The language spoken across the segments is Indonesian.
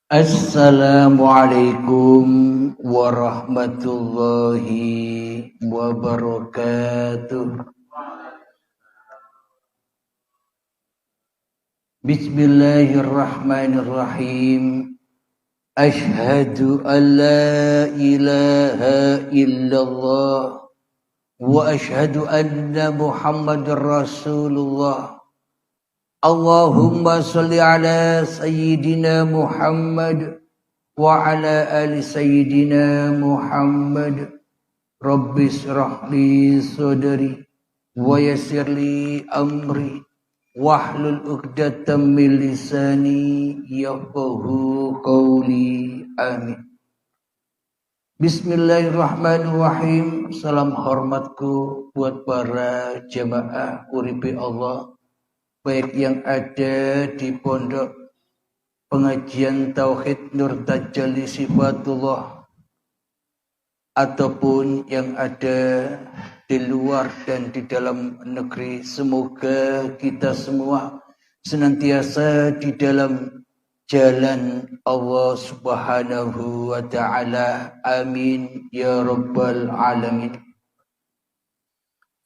Assalamualaikum warahmatullahi wabarakatuh. Bismillahirrahmanirrahim. Ashhadu an la ilaha illallah wa ashhadu anna Muhammadar Rasulullah. Allahumma salli ala Sayyidina Muhammad wa ala ali Sayyidina Muhammad. Rabbi shrah li sadri wa yassir li amri wahlul 'uqdatam min lisani yafqahu qawli. Amin. Bismillahirrahmanirrahim. Salam hormatku buat para jamaah uripi Allah, baik yang ada di pondok pengajian Tauhid Nur Tajalli Sifatullah ataupun yang ada di luar dan di dalam negeri. Semoga kita semua senantiasa di dalam jalan Allah Subhanahu wa ta'ala. Amin ya rabbal alamin.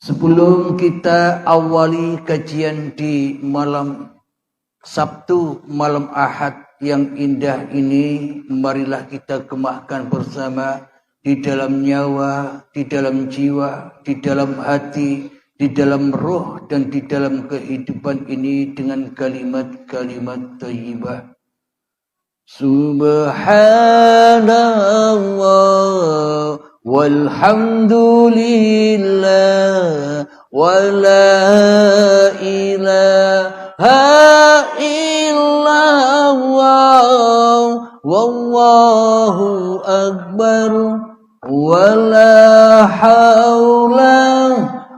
Sebelum kita awali kajian di malam Sabtu, malam Ahad yang indah ini, marilah kita gemahkan bersama di dalam nyawa, di dalam jiwa, di dalam hati, di dalam roh, dan di dalam kehidupan ini dengan kalimat-kalimat thayyibah. Subhanallah walhamdulillah wa la ilaha illallah wallahu akbar wa la hawla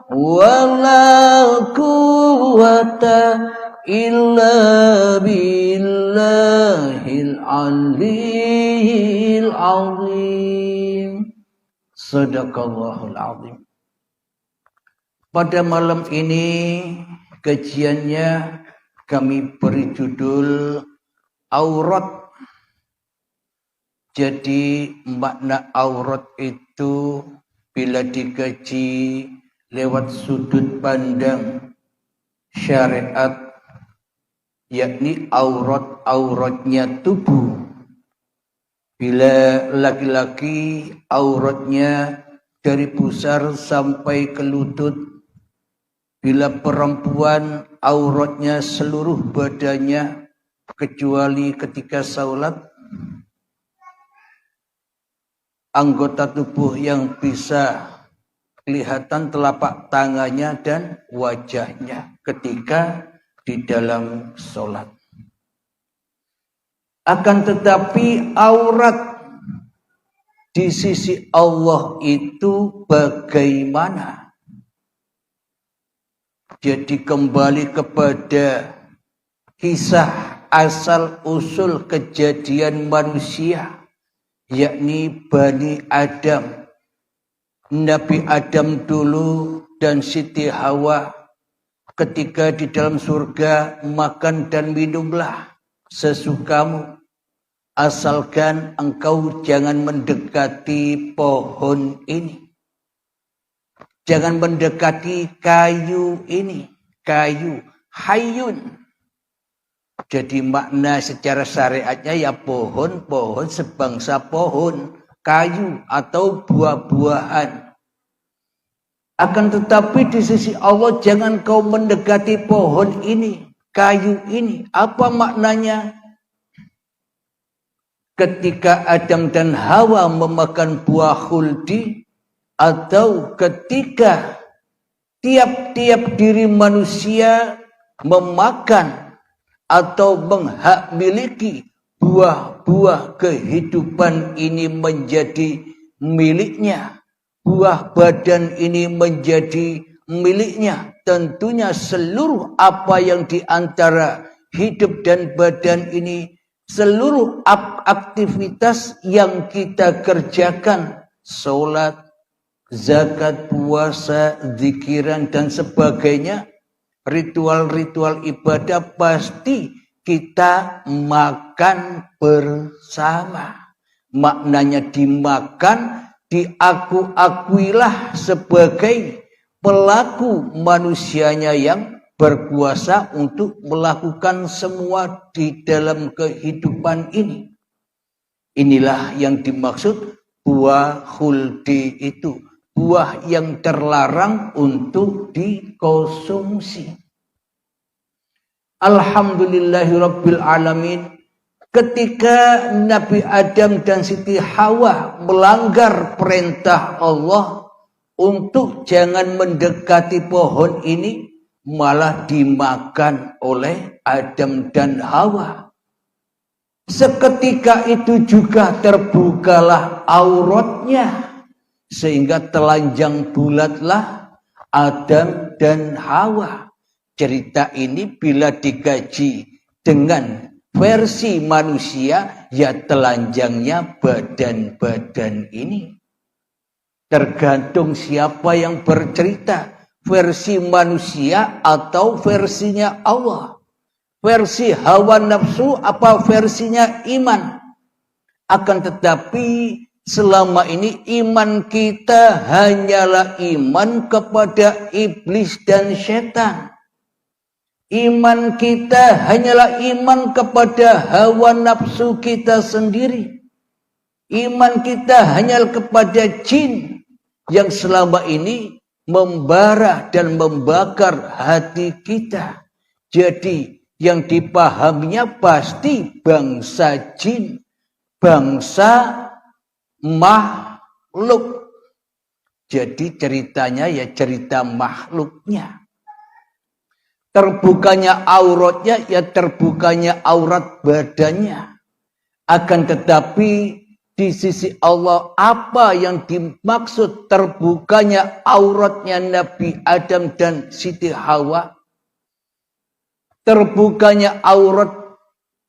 wa la quwwata illa billahil aliyyil azim. Sadaqallahul azim. Pada malam ini kajiannya kami beri judul aurat. Jadi makna aurat itu bila dikaji lewat sudut pandang syariat, yakni auratnya tubuh. Bila laki-laki auratnya dari pusar sampai ke lutut, bila perempuan auratnya seluruh badannya kecuali ketika salat, anggota tubuh yang bisa kelihatan telapak tangannya dan wajahnya ketika di dalam salat. Akan tetapi aurat di sisi Allah itu bagaimana? Jadi kembali kepada kisah asal usul kejadian manusia, yakni Bani Adam. Nabi Adam dulu dan Siti Hawa ketika di dalam surga, makan dan minumlah sesukamu, asalkan engkau jangan mendekati pohon ini. Jangan mendekati kayu ini, kayu hayyun. Jadi makna secara syariatnya ya pohon sebangsa pohon, kayu atau buah-buahan. Akan tetapi di sisi Allah jangan kau mendekati pohon ini, kayu ini. Apa maknanya? Ketika Adam dan Hawa memakan buah khuldi, atau ketika tiap-tiap diri manusia memakan atau menghak miliki buah-buah kehidupan ini menjadi miliknya, buah badan ini menjadi miliknya. Tentunya seluruh apa yang diantara hidup dan badan ini, seluruh aktivitas yang kita kerjakan, sholat, zakat, puasa, zikiran dan sebagainya, ritual-ritual ibadah pasti kita makan bersama. Maknanya dimakan, diaku-akuilah sebagai pelaku manusianya yang berkuasa untuk melakukan semua di dalam kehidupan ini. Inilah yang dimaksud buah khuldi itu. Buah yang terlarang untuk dikonsumsi. Alhamdulillahirabbil alamin. Ketika Nabi Adam dan Siti Hawa melanggar perintah Allah untuk jangan mendekati pohon ini, malah dimakan oleh Adam dan Hawa. Seketika itu juga terbukalah auratnya, sehingga telanjang bulatlah Adam dan Hawa. Cerita ini bila digaji dengan versi manusia, ya telanjangnya badan-badan ini. Tergantung siapa yang bercerita, versi manusia atau versinya Allah. Versi hawa nafsu apa versinya iman. Akan tetapi selama ini iman kita hanyalah iman kepada iblis dan setan. Iman kita hanyalah iman kepada hawa nafsu kita sendiri. Iman kita hanya kepada jin yang selama ini membara dan membakar hati kita. Jadi yang dipahaminya pasti bangsa jin, bangsa makhluk. Jadi ceritanya ya cerita makhluknya. Terbukanya auratnya ya terbukanya aurat badannya. Akan tetapi di sisi Allah apa yang dimaksud terbukanya auratnya Nabi Adam dan Siti Hawa? Terbukanya aurat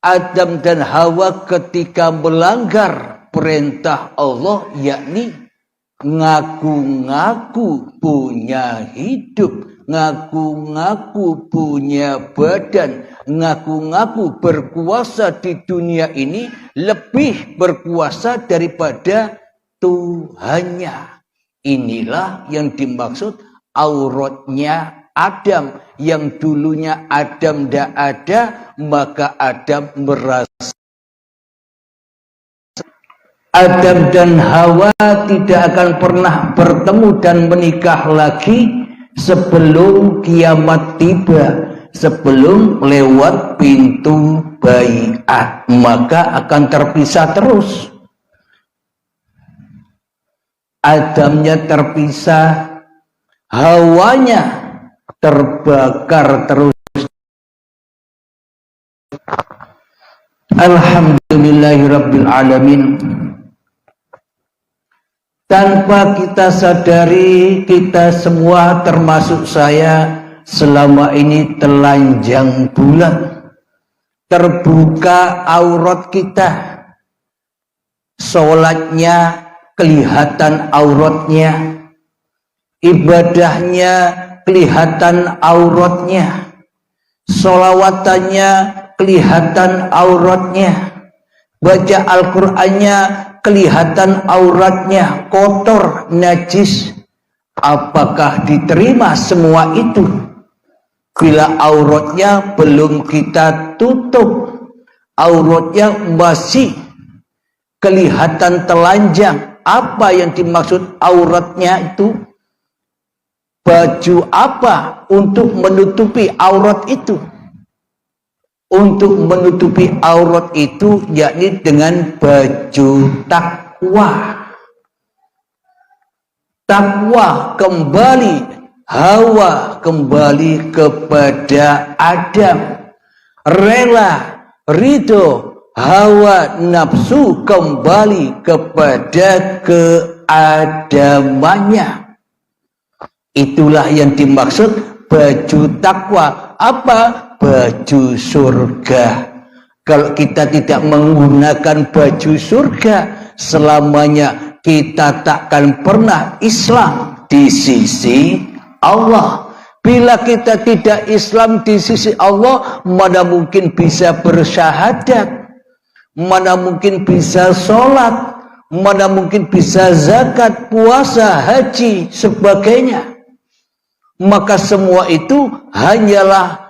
Adam dan Hawa ketika melanggar perintah Allah, yakni ngaku-ngaku punya hidup, ngaku-ngaku punya badan, ngaku-ngaku berkuasa di dunia ini, lebih berkuasa daripada Tuhannya. Inilah yang dimaksud auratnya Adam. Yang dulunya Adam tidak ada, maka Adam merasa Adam dan Hawa tidak akan pernah bertemu dan menikah lagi sebelum kiamat tiba, sebelum lewat pintu baiat, maka akan terpisah terus. Adamnya terpisah, Hawanya terbakar terus. Alhamdulillahirabbil alamin. Tanpa kita sadari, kita semua termasuk saya selama ini telanjang bulat. Terbuka aurat kita. Sholatnya kelihatan auratnya. Ibadahnya kelihatan auratnya. Sholawatannya kelihatan auratnya. Baca Al-Qur'annya kelihatan auratnya, kotor, najis. Apakah diterima semua itu? Bila auratnya belum kita tutup, auratnya masih kelihatan telanjang. Apa yang dimaksud auratnya itu? Baju apa untuk menutupi aurat itu? Untuk menutupi aurat itu yakni dengan baju takwa. Takwa kembali, Hawa kembali kepada Adam. Rela, ridho, hawa nafsu kembali kepada keadamannya. Itulah yang dimaksud baju takwa. Apa? Baju surga. Kalau kita tidak menggunakan baju surga, selamanya kita takkan pernah Islam di sisi Allah. Bila kita tidak Islam di sisi Allah, mana mungkin bisa bersyahadat, mana mungkin bisa sholat, mana mungkin bisa zakat, puasa, haji, sebagainya. Maka semua itu hanyalah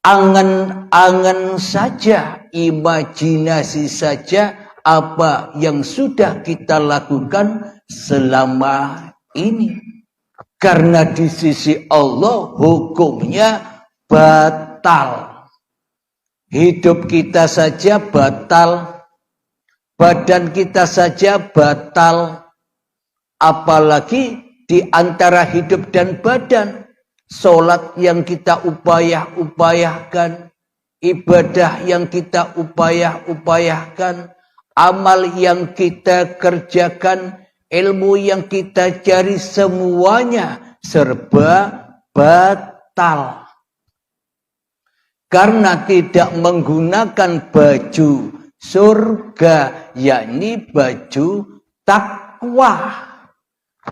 angan-angan saja, imajinasi saja apa yang sudah kita lakukan selama ini. Karena di sisi Allah hukumnya batal. Hidup kita saja batal, badan kita saja batal, apalagi di antara hidup dan badan. Sholat yang kita upayakan, ibadah yang kita upayakan, amal yang kita kerjakan, ilmu yang kita cari, semuanya serba batal. Karena tidak menggunakan baju surga, yakni baju takwa.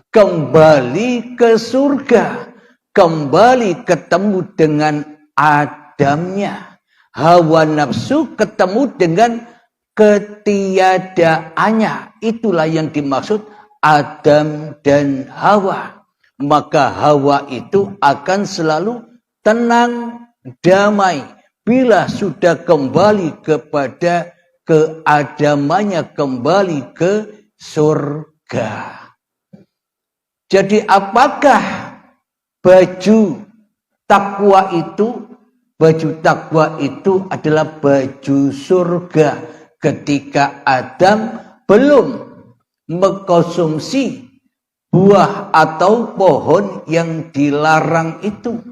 Kembali ke surga, kembali ketemu dengan Adamnya. Hawa nafsu ketemu dengan ketiadaannya. Itulah yang dimaksud Adam dan Hawa. Maka Hawa itu akan selalu tenang, damai bila sudah kembali kepada keadamannya, kembali ke surga. Jadi apakah baju takwa itu adalah baju surga ketika Adam belum mengkonsumsi buah atau pohon yang dilarang itu.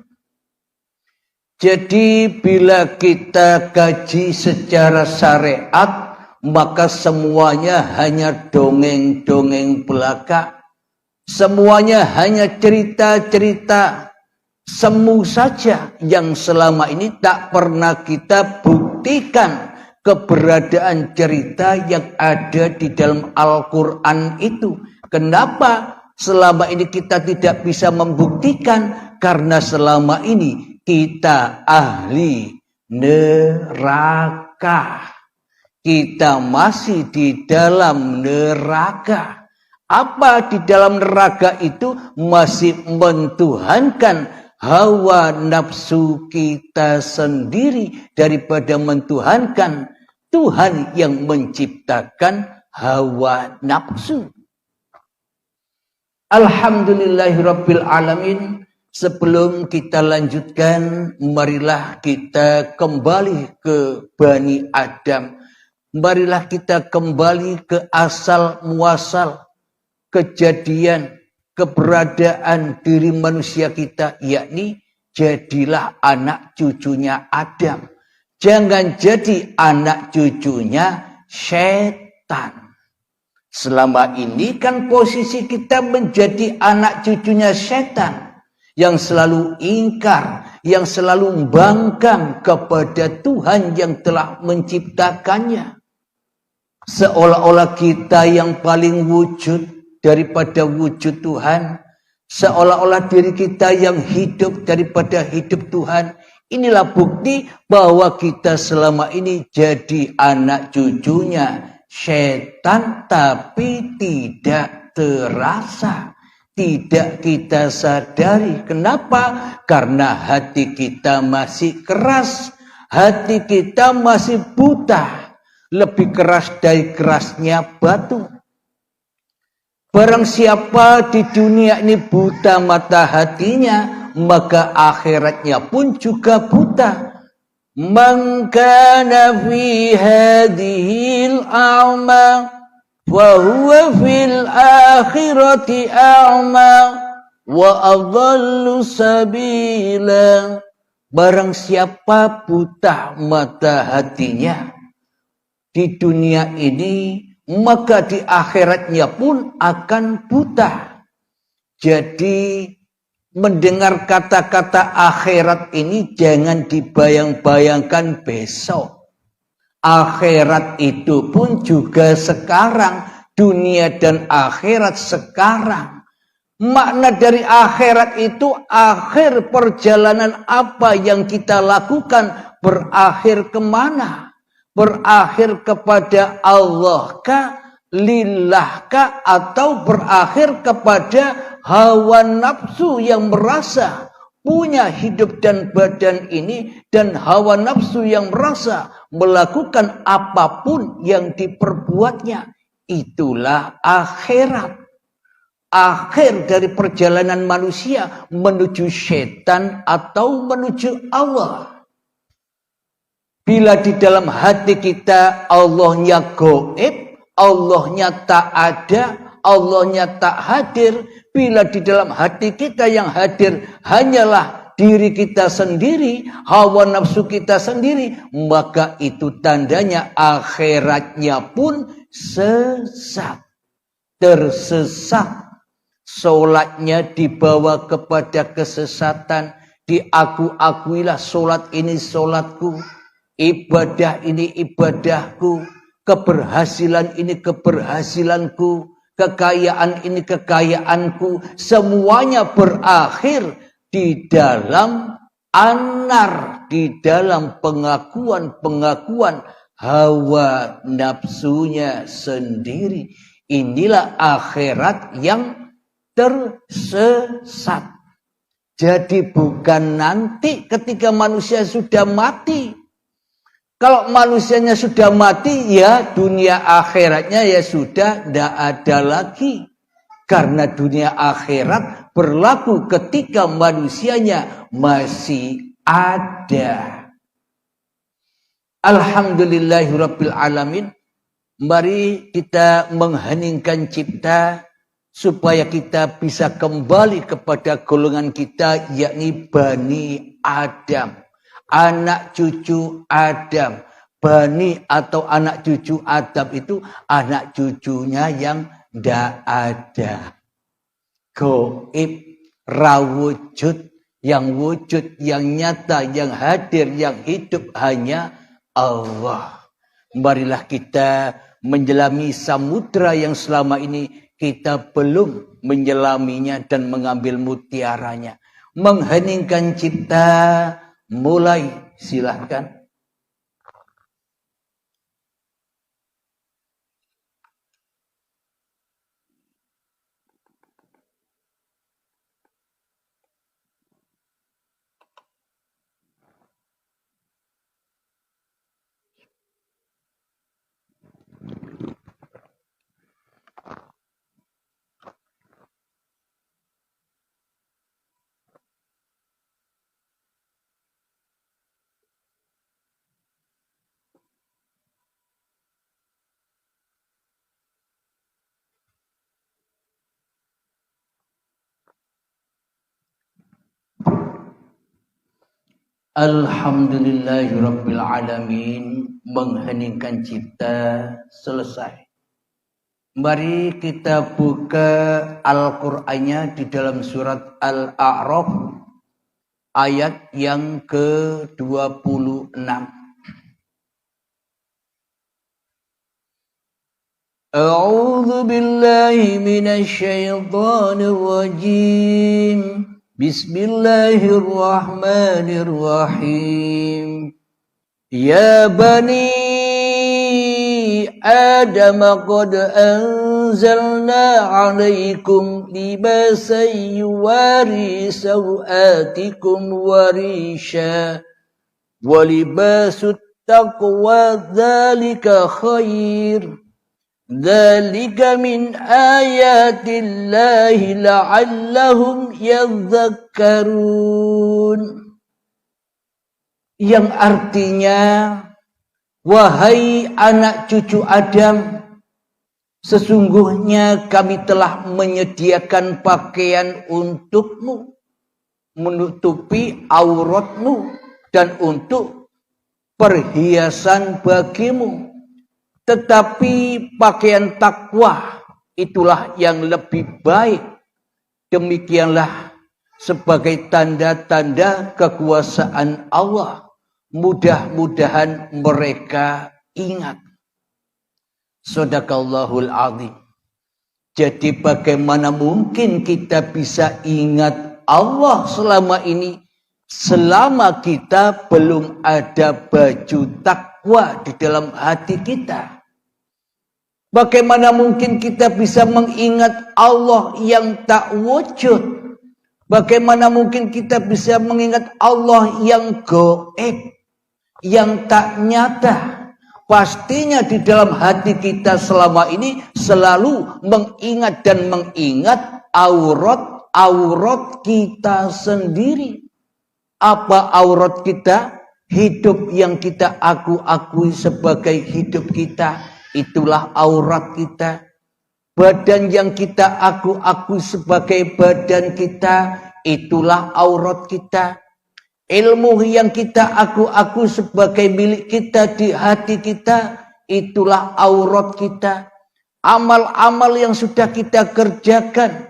Jadi bila kita kaji secara syariat, maka semuanya hanya dongeng-dongeng belaka. Semuanya hanya cerita-cerita semu saja yang selama ini tak pernah kita buktikan keberadaan cerita yang ada di dalam Al-Quran itu. Kenapa selama ini kita tidak bisa membuktikan? Karena selama ini kita ahli neraka. Kita masih di dalam neraka. Apa di dalam neraka itu? Masih mentuhankan hawa nafsu kita sendiri daripada mentuhankan Tuhan yang menciptakan hawa nafsu. Alhamdulillahirabbil alamin. Sebelum kita lanjutkan, marilah kita kembali ke Bani Adam. Marilah kita kembali ke asal muasal kejadian keberadaan diri manusia kita, yakni jadilah anak cucunya Adam. Jangan jadi anak cucunya setan. Selama ini kan posisi kita menjadi anak cucunya setan, yang selalu ingkar, yang selalu membangkang kepada Tuhan yang telah menciptakannya. Seolah-olah kita yang paling wujud daripada wujud Tuhan, seolah-olah diri kita yang hidup daripada hidup Tuhan. Inilah bukti bahwa kita selama ini jadi anak cucunya setan, tapi tidak terasa, tidak kita sadari. Kenapa? Karena hati kita masih keras, hati kita masih buta, lebih keras dari kerasnya batu. Barang siapa di dunia ini buta mata hatinya, maka akhiratnya pun juga buta. Man kana fi hadhil a'ma wa huwa fil akhirati a'ma wa adallu sabila. Barang siapa buta mata hatinya di dunia ini, maka di akhiratnya pun akan buta. Jadi mendengar kata-kata akhirat ini jangan dibayang-bayangkan besok. Akhirat itu pun juga sekarang. Dunia dan akhirat sekarang. Makna dari akhirat itu akhir perjalanan apa yang kita lakukan, berakhir kemana? Berakhir kepada Allah kah, lillah kah, atau berakhir kepada hawa nafsu yang merasa punya hidup dan badan ini, dan hawa nafsu yang merasa melakukan apapun yang diperbuatnya. Itulah akhirat. Akhir dari perjalanan manusia menuju setan atau menuju Allah. Bila di dalam hati kita Allahnya gaib, Allahnya tak ada, Allahnya tak hadir. Bila di dalam hati kita yang hadir hanyalah diri kita sendiri, hawa nafsu kita sendiri, maka itu tandanya akhiratnya pun sesat, tersesat. Solatnya dibawa kepada kesesatan, diaku-akuilah solat ini solatku, ibadah ini ibadahku, keberhasilan ini keberhasilanku, kekayaan ini kekayaanku, semuanya berakhir di dalam anar, di dalam pengakuan-pengakuan hawa nafsunya sendiri. Inilah akhirat yang tersesat. Jadi bukan nanti ketika manusia sudah mati. Kalau manusianya sudah mati, ya dunia akhiratnya ya sudah tidak ada lagi. Karena dunia akhirat berlaku ketika manusianya masih ada. Alhamdulillahirabbil alamin. Mari kita mengheningkan cipta supaya kita bisa kembali kepada golongan kita, yakni Bani Adam, anak cucu Adam. Bani atau anak cucu Adam itu anak cucunya yang tidak ada, gaib, rawujud, yang wujud, yang nyata, yang hadir, yang hidup hanya Allah. Marilah kita menjelami samudra yang selama ini kita belum menyelaminya dan mengambil mutiaranya. Mengheningkan cipta, mulai, silahkan. Alhamdulillahirabbil alamin. Mengheningkan cipta selesai. Mari kita buka Al-Qur'annya di dalam surat Al-A'raf ayat yang ke-26. A'udzu billahi minasy syaithanir rajim. Bismillahirrahmanirrahim. Ya bani Adam qad anzalna 'alaikum libasan yuwari sawatikum wa risha wa libasut taqwa dzalika khair. Dzalika min ayatillahi la'allahum yadhakkarun. Yang artinya, wahai anak cucu Adam, sesungguhnya kami telah menyediakan pakaian untukmu, menutupi auratmu, dan untuk perhiasan bagimu. Tetapi pakaian takwa itulah yang lebih baik. Demikianlah sebagai tanda-tanda kekuasaan Allah. Mudah-mudahan mereka ingat. Shadaqallahul azim. Jadi bagaimana mungkin kita bisa ingat Allah selama ini, selama kita belum ada baju takwa di dalam hati kita? Bagaimana mungkin kita bisa mengingat Allah yang tak wujud? Bagaimana mungkin kita bisa mengingat Allah yang gaib, yang tak nyata? Pastinya di dalam hati kita selama ini selalu mengingat dan mengingat aurat kita sendiri. Apa aurat kita? Hidup yang kita akui sebagai hidup kita, itulah aurat kita. Badan yang kita akui sebagai badan kita, itulah aurat kita. Ilmu yang kita akui sebagai milik kita di hati kita, itulah aurat kita. Amal-amal yang sudah kita kerjakan,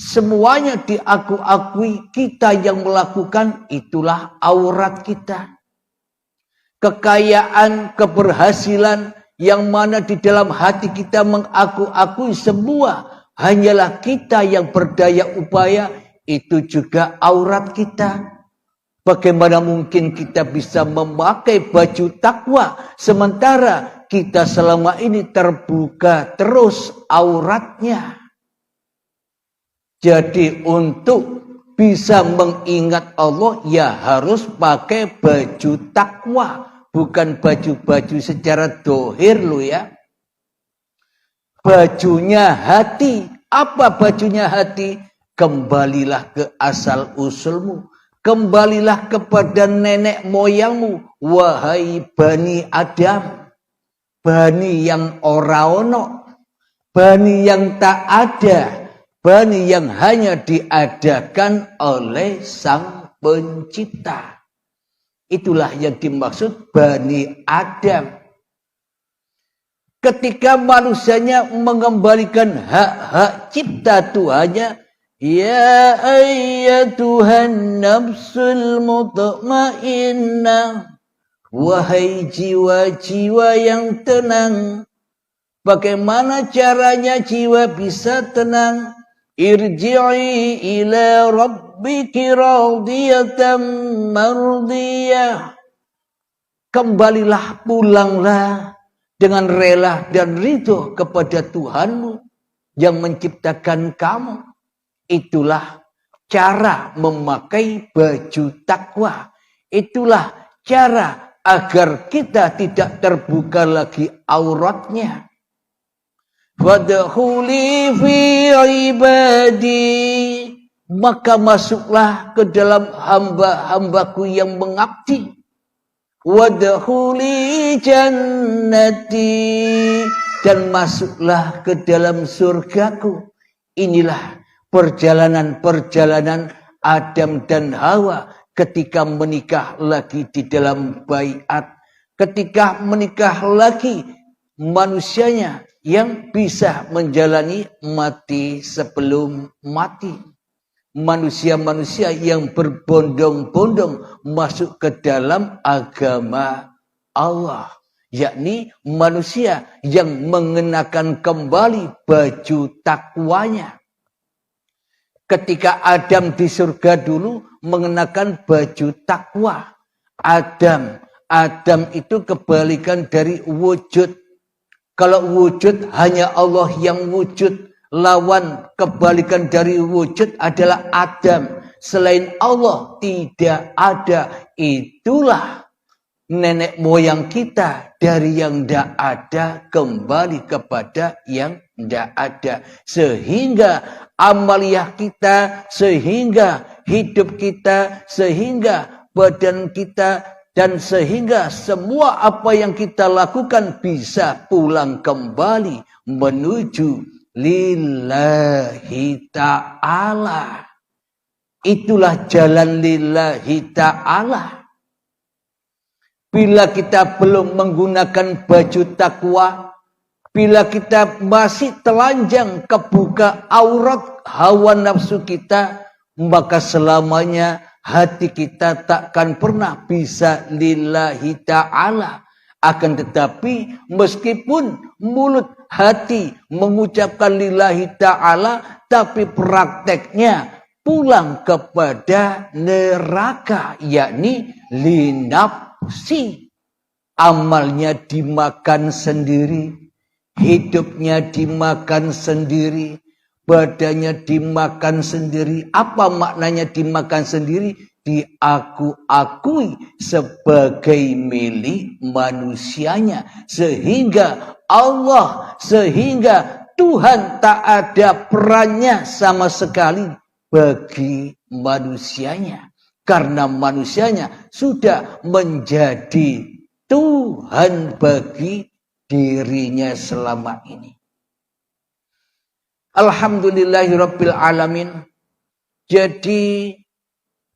semuanya diakui kita yang melakukan, itulah aurat kita. Kekayaan, keberhasilan yang mana di dalam hati kita mengakui semua, hanyalah kita yang berdaya upaya, itu juga aurat kita. Bagaimana mungkin kita bisa memakai baju takwa sementara kita selama ini terbuka terus auratnya? Jadi untuk bisa mengingat Allah ya harus pakai baju takwa, bukan baju-baju secara dohir lo ya. Bajunya hati. Apa bajunya hati? Kembalilah ke asal usulmu. Kembalilah kepada nenek moyangmu, wahai Bani Adam. Bani yang ora ono, bani yang tak ada, bani yang hanya diadakan oleh Sang Pencipta. Itulah yang dimaksud Bani Adam. Ketika manusianya mengembalikan hak-hak cipta Tuhannya, ya ayyatuhan nafsul mutmainnah, wahai jiwa-jiwa yang tenang. Bagaimana caranya jiwa bisa tenang? Irji'i ila rabbiki radiyatan mardiyah. Kembalilah, pulanglah dengan rela dan ridho kepada Tuhanmu yang menciptakan kamu. Itulah cara memakai baju takwa. Itulah cara agar kita tidak terbuka lagi auratnya. Wadkhuli fi ibadi, maka masuklah ke dalam hamba-hambaku yang mengabdi. Wadkhuli jannati, dan masuklah ke dalam surgaku. Inilah perjalanan-perjalanan Adam dan Hawa ketika menikah lagi di dalam baiat. Ketika menikah lagi manusianya yang bisa menjalani mati sebelum mati. Manusia-manusia yang berbondong-bondong masuk ke dalam agama Allah. Yakni manusia yang mengenakan kembali baju takwanya. Ketika Adam di surga dulu mengenakan baju takwa. Adam itu kebalikan dari wujud. Kalau wujud hanya Allah yang wujud. Lawan kebalikan dari wujud adalah Adam. Selain Allah tidak ada. Itulah nenek moyang kita dari yang tidak ada kembali kepada yang tidak ada. Sehingga amaliyah kita, sehingga hidup kita, sehingga badan kita, dan sehingga semua apa yang kita lakukan bisa pulang kembali menuju lillahi ta'ala. Itulah jalan lillahi ta'ala. Bila kita belum menggunakan baju takwa, bila kita masih telanjang kebuka aurat hawa nafsu kita, maka selamanya hati kita takkan pernah bisa lillahi ta'ala. Akan tetapi meskipun mulut hati mengucapkan lillahi ta'ala, tapi prakteknya pulang kepada neraka, yakni linafsi. Amalnya dimakan sendiri, hidupnya dimakan sendiri, badannya dimakan sendiri. Apa maknanya dimakan sendiri? Diaku-akui sebagai milik manusianya. Sehingga Tuhan tak ada perannya sama sekali bagi manusianya. Karena manusianya sudah menjadi Tuhan bagi dirinya selama ini. Alhamdulillahirabbil alamin. Jadi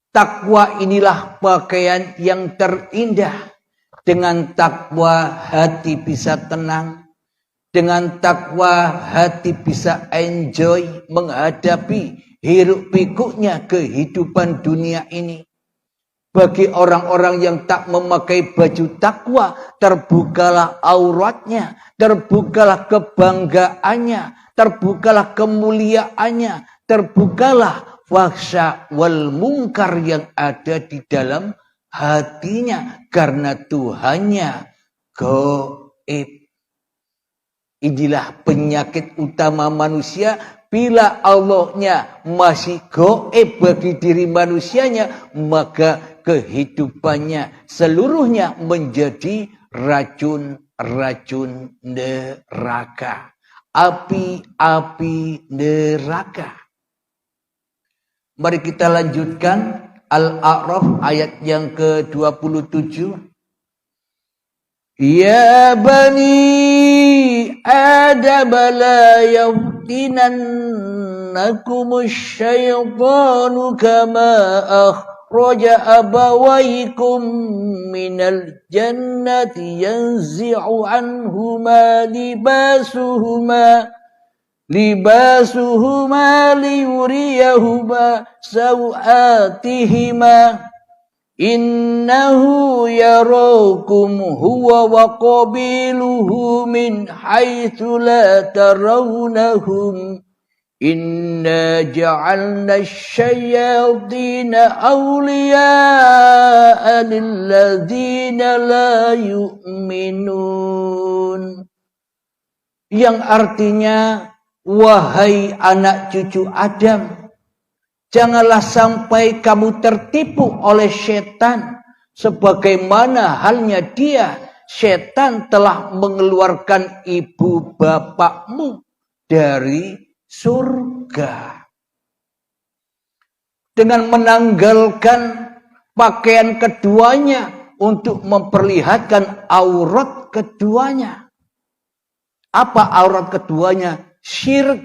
takwa inilah pakaian yang terindah. Dengan takwa hati bisa tenang. Dengan takwa hati bisa enjoy menghadapi hiruk pikuknya kehidupan dunia ini. Bagi orang-orang yang tak memakai baju takwa, terbukalah auratnya, terbukalah kebanggaannya, terbukalah kemuliaannya, terbukalah fahsya wal mungkar yang ada di dalam hatinya, karena Tuhannya gaib. Inilah penyakit utama manusia. Bila Allahnya masih gaib bagi diri manusianya, maka kehidupannya seluruhnya menjadi racun-racun neraka. Api-api neraka. Mari kita lanjutkan Al-A'raf ayat yang ke-27. Ya bani Adam la yaftinannakumus syaitanu kama akhraja abawaykum minal jannati yanzi'u anhuma libasuhuma liyuriyahuma sawatihima. Innahu yarakum huwa wa qabiluhu min haitsu la tarawnahum. Inna ja'alna asyayatina awliya'a lilladzina la yu'minun. Yang artinya, wahai anak cucu Adam, janganlah sampai kamu tertipu oleh setan, sebagaimana halnya dia, setan telah mengeluarkan ibu bapakmu dari surga. Dengan menanggalkan pakaian keduanya untuk memperlihatkan aurat keduanya. Apa aurat keduanya? Syirik.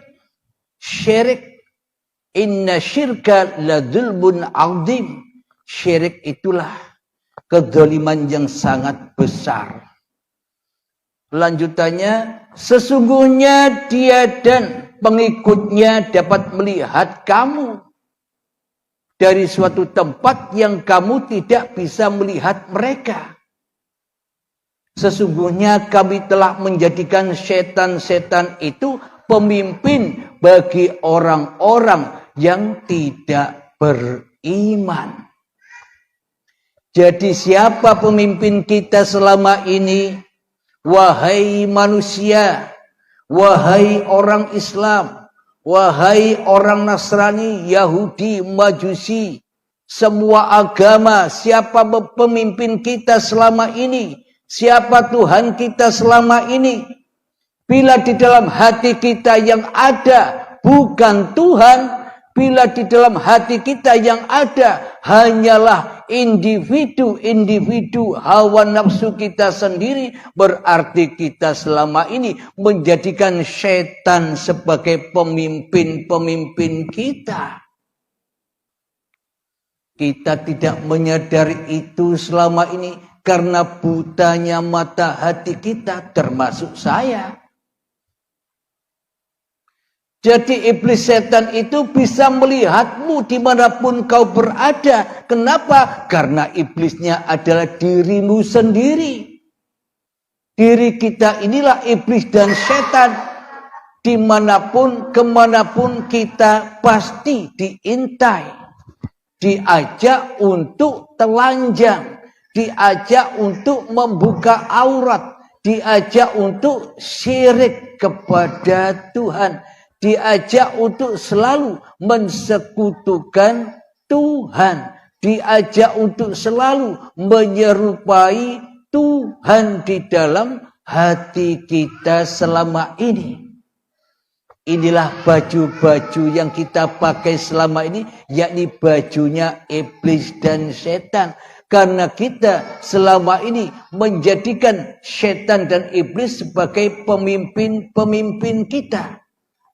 Inna syirka ladzulmun azim. Syirik itulah kedzaliman yang sangat besar. Lanjutannya, sesungguhnya dia dan pengikutnya dapat melihat kamu dari suatu tempat yang kamu tidak bisa melihat mereka. Sesungguhnya kami telah menjadikan setan-setan itu pemimpin bagi orang-orang yang tidak beriman. Jadi siapa pemimpin kita selama ini? Wahai manusia, wahai orang Islam, wahai orang Nasrani, Yahudi, Majusi, semua agama, siapa pemimpin kita selama ini? Siapa Tuhan kita selama ini? Bila di dalam hati kita yang ada bukan Tuhan, bila di dalam hati kita yang ada hanyalah individu hawa nafsu kita sendiri, berarti kita selama ini menjadikan setan sebagai pemimpin kita. Kita tidak menyadari itu selama ini karena butanya mata hati kita, termasuk saya. Jadi iblis setan itu bisa melihatmu dimanapun kau berada. Kenapa? Karena iblisnya adalah dirimu sendiri. Diri kita inilah iblis dan setan. Dimanapun, kemanapun kita pasti diintai. Diajak untuk telanjang. Diajak untuk membuka aurat. Diajak untuk syirik kepada Tuhan. Diajak untuk selalu mensekutukan Tuhan. Diajak untuk selalu menyerupai Tuhan di dalam hati kita selama ini. Inilah baju-baju yang kita pakai selama ini, yakni bajunya iblis dan setan. Karena kita selama ini menjadikan setan dan iblis sebagai pemimpin-pemimpin kita.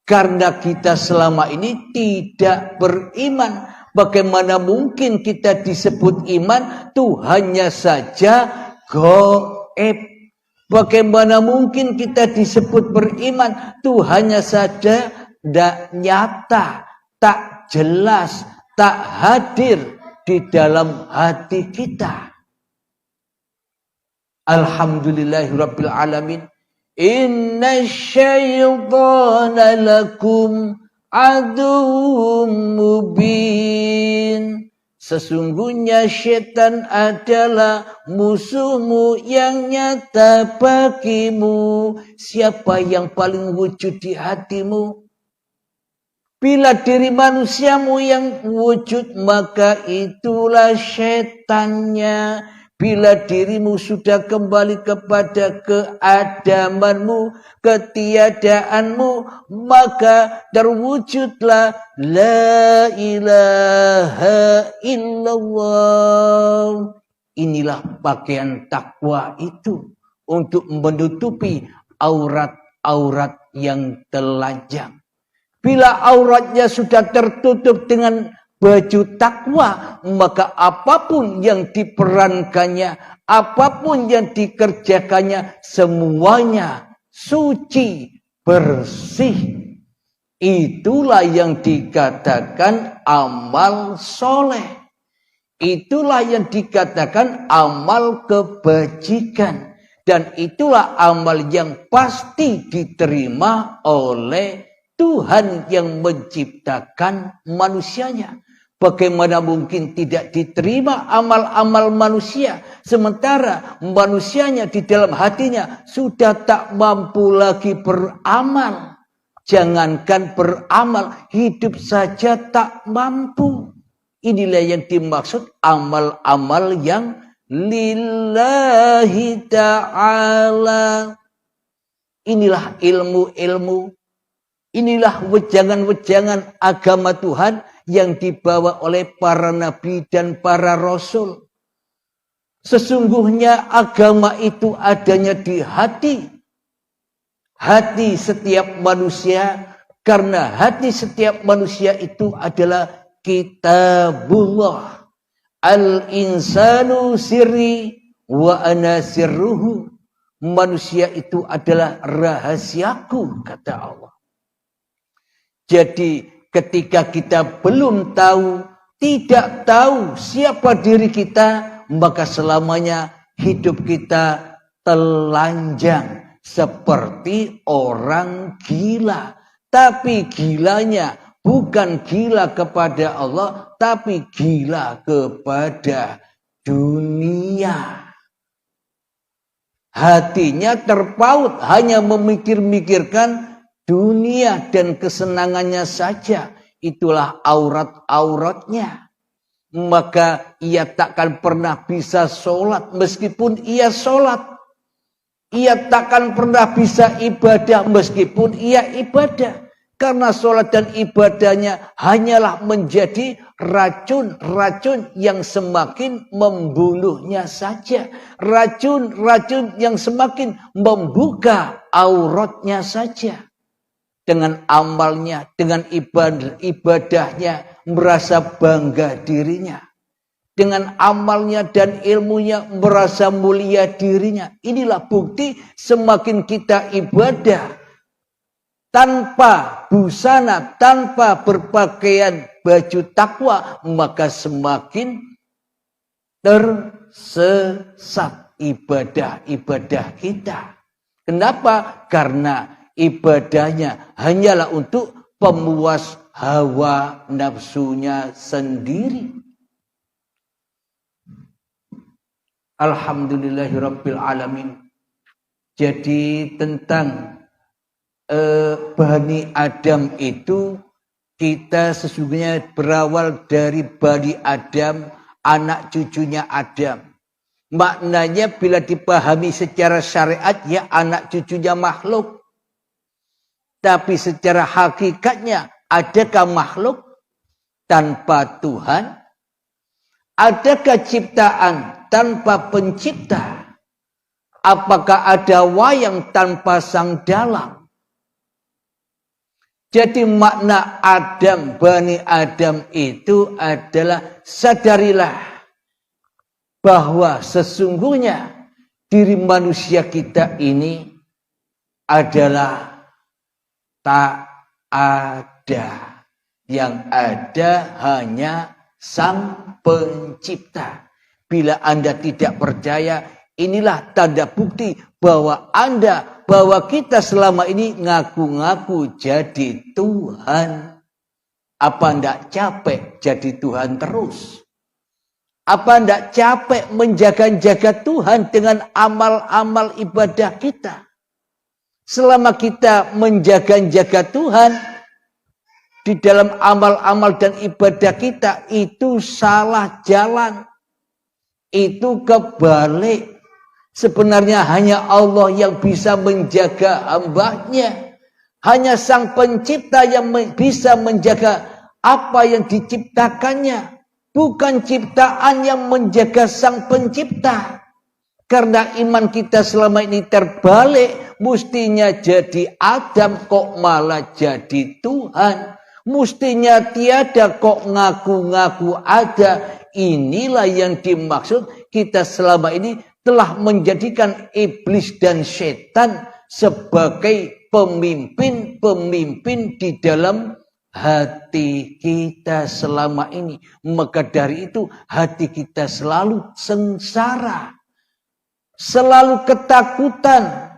Karena kita selama ini tidak beriman. Bagaimana mungkin kita disebut iman? Tuhannya saja gaib. Bagaimana mungkin kita disebut beriman? Tuhannya saja tidak nyata, tak jelas, tak hadir di dalam hati kita. Alhamdulillahirabbil alamin. Inna syaitana lakum aduwwum mubin. Sesungguhnya syaitan adalah musuhmu yang nyata bagimu. Siapa yang paling wujud di hatimu? Bila diri manusiamu yang wujud, maka itulah syaitannya. Bila dirimu sudah kembali kepada keadamanmu, ketiadaanmu, maka terwujudlah la ilaha illallah. Inilah pakaian takwa itu untuk menutupi aurat-aurat yang telanjang. Bila auratnya sudah tertutup dengan baju takwa, maka apapun yang diperankannya, apapun yang dikerjakannya, semuanya suci, bersih. Itulah yang dikatakan amal soleh. Itulah yang dikatakan amal kebajikan. Dan itulah amal yang pasti diterima oleh Tuhan yang menciptakan manusianya. Bagaimana mungkin tidak diterima amal-amal manusia, sementara manusianya di dalam hatinya sudah tak mampu lagi beramal. Jangankan beramal, hidup saja tak mampu. Inilah yang dimaksud amal-amal yang lillahi ta'ala. Inilah ilmu-ilmu. Inilah wejangan-wejangan agama Tuhan yang dibawa oleh para nabi dan para rasul. Sesungguhnya agama itu adanya di hati. Hati setiap manusia. Karena hati setiap manusia itu adalah kitabullah. Al-insanu sirri wa ana sirruhu. Manusia itu adalah rahasiaku, kata Allah. Jadi ketika kita belum tahu, tidak tahu siapa diri kita, maka selamanya hidup kita telanjang seperti orang gila. Tapi gilanya bukan gila kepada Allah, tapi gila kepada dunia. Hatinya terpaut hanya memikir-mikirkan dunia dan kesenangannya saja. Itulah aurat-auratnya. Maka ia takkan pernah bisa sholat meskipun ia sholat. Ia takkan pernah bisa ibadah meskipun ia ibadah. Karena sholat dan ibadahnya hanyalah menjadi racun-racun yang semakin membunuhnya saja. Racun-racun yang semakin membuka auratnya saja. Dengan amalnya, dengan ibadahnya, merasa bangga dirinya. Dengan amalnya dan ilmunya, merasa mulia dirinya. Inilah bukti semakin kita ibadah tanpa busana, tanpa berpakaian baju takwa, maka semakin tersesat. ibadah-ibadah kita. Kenapa? Karena ibadahnya hanyalah untuk pemuas hawa nafsunya sendiri. Alhamdulillahirabbil alamin. Jadi tentang Bani Adam itu, kita sesungguhnya berawal dari Bani Adam, anak cucunya Adam. Maknanya bila dipahami secara syariat, ya anak cucunya makhluk. Tapi secara hakikatnya, adakah makhluk tanpa Tuhan? Adakah ciptaan tanpa pencipta? Apakah ada wayang tanpa sang dalang? Jadi makna Adam, Bani Adam itu adalah sadarilah bahwa sesungguhnya diri manusia kita ini adalah tak ada. Yang ada hanya Sang Pencipta. Bila Anda tidak percaya, inilah tanda bukti bahwa bahwa kita selama ini ngaku-ngaku jadi Tuhan. Apa Anda capek jadi Tuhan terus? Apa tidak capek menjaga-jaga Tuhan dengan amal-amal ibadah kita? Selama kita menjaga-jaga Tuhan di dalam amal-amal dan ibadah kita, itu salah jalan. Itu kebalik. Sebenarnya hanya Allah yang bisa menjaga hambanya. Hanya Sang Pencipta yang bisa menjaga apa yang diciptakannya. Bukan ciptaan yang menjaga Sang Pencipta. Karena iman kita selama ini terbalik. Mestinya jadi Adam kok malah jadi Tuhan. Mestinya tiada kok ngaku-ngaku ada. Inilah yang dimaksud kita selama ini telah menjadikan iblis dan setan sebagai pemimpin-pemimpin di dalam hati kita selama ini. Maka dari itu hati kita selalu sengsara, selalu ketakutan,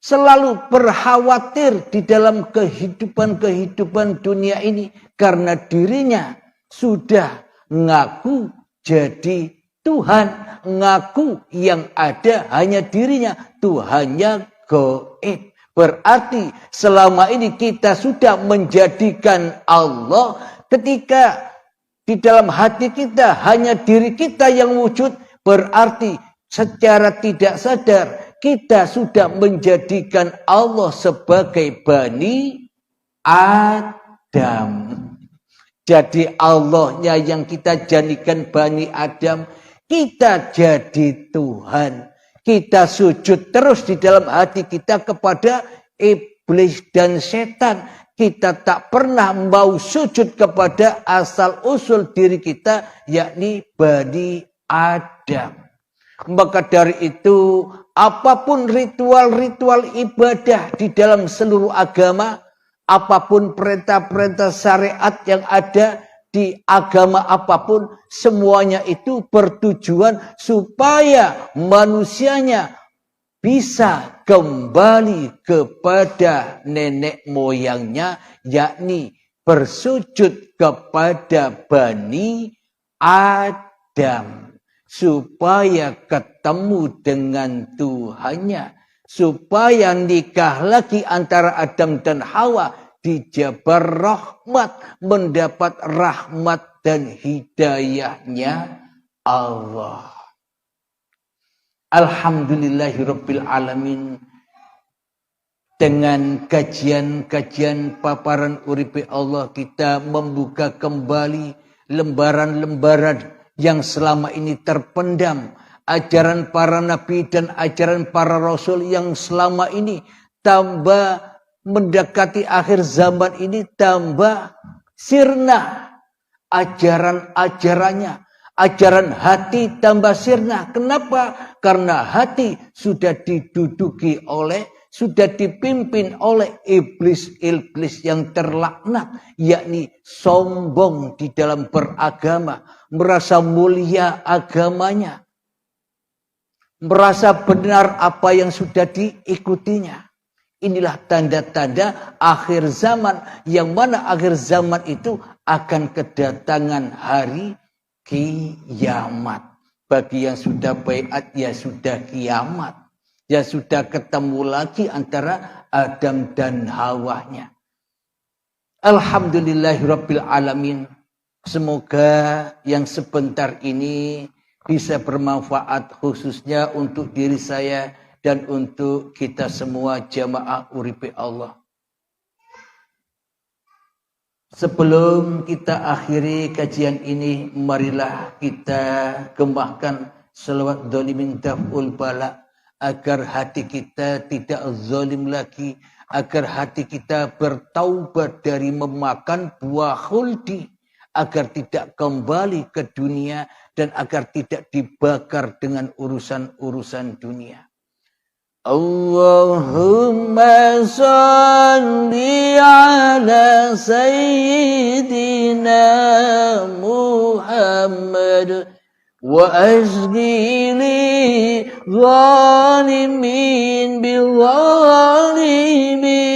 selalu berkhawatir di dalam kehidupan dunia ini. Karena dirinya sudah ngaku jadi Tuhan, ngaku yang ada hanya dirinya, Tuhannya gaib. Berarti selama ini kita sudah menjadikan Allah ketika di dalam hati kita hanya diri kita yang wujud. Berarti secara tidak sadar kita sudah menjadikan Allah sebagai Bani Adam. Jadi Allahnya yang kita jadikan Bani Adam, kita jadi Tuhan. Kita sujud terus di dalam hati kita kepada iblis dan setan. Kita tak pernah mau sujud kepada asal usul diri kita, yakni Bani Adam. Maka dari itu, apapun ritual-ritual ibadah di dalam seluruh agama, apapun perintah-perintah syariat yang ada di agama apapun, semuanya itu bertujuan supaya manusianya bisa kembali kepada nenek moyangnya, yakni bersujud kepada Bani Adam, supaya ketemu dengan Tuhannya, supaya nikah lagi antara Adam dan Hawa, dijabar rahmat, mendapat rahmat dan hidayahnya Allah. Alhamdulillahirabbil alamin. Dengan kajian-kajian paparan uripe Allah, kita membuka kembali lembaran-lembaran yang selama ini terpendam. Ajaran para nabi dan ajaran para rasul yang selama ini tambah mendekati akhir zaman ini tambah sirna ajaran-ajarannya. Ajaran hati tambah sirna. Kenapa? Karena hati sudah sudah dipimpin oleh iblis-iblis yang terlaknat, yakni sombong di dalam beragama, merasa mulia agamanya, merasa benar apa yang sudah diikutinya. Inilah tanda-tanda akhir zaman, yang mana akhir zaman itu akan kedatangan hari kiamat. Bagi yang sudah baiat, ya sudah kiamat. Ya sudah ketemu lagi antara Adam dan Hawanya. Alhamdulillahirabbil alamin. Semoga yang sebentar ini bisa bermanfaat khususnya untuk diri saya dan untuk kita semua jamaah uripe Allah. Sebelum kita akhiri kajian ini, marilah kita gembahkan selawat dzalimin daf'ul bala agar hati kita tidak zalim lagi, agar hati kita bertaubat dari memakan buah khuldi, agar tidak kembali ke dunia dan agar tidak dibakar dengan urusan-urusan dunia. Allahumma salli ala sayyidina Muhammad wa asghili zalimin bil zalimin.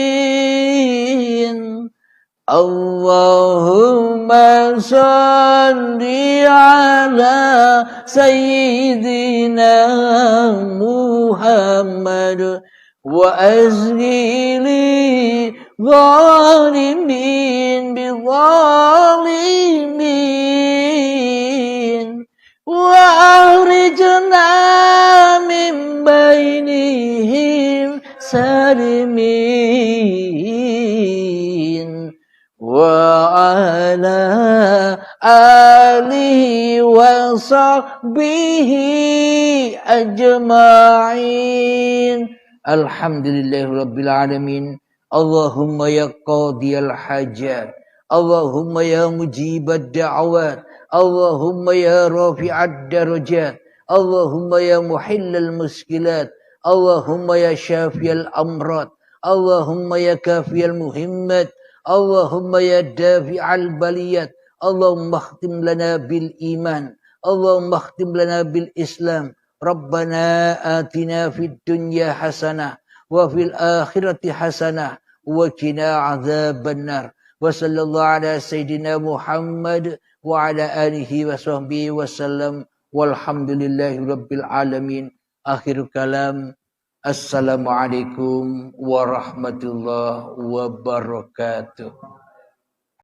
Allahumma salli ala sayyidina Muhammad wa azghili zalimin bi zalimin wa akhrijna min bainihim salimin wa ala alihi wa sahbihi ajma'in. Alhamdulillahirabbil alamin. Allahumma ya qadiyal hajat, Allahumma ya mujibad da'awat, Allahumma ya rafi'ad darajat, Allahumma ya muhillal muskilat, Allahumma ya syafiyal amrad, Allahumma ya kafiyal muhimmat, Allahumma ya dafi'al baliyat, Allahumma khtim lana bil iman, Allahumma khtim lana bil islam. Rabbana atina fid dunya hasanah wa fil akhirati hasanah wa qina adzabannar. Wa sallallahu ala sayyidina Muhammad wa ala alihi wa sahbihi wasallam. Walhamdulillahi rabbil alamin. Akhir kalam. Assalamualaikum warahmatullahi wabarakatuh.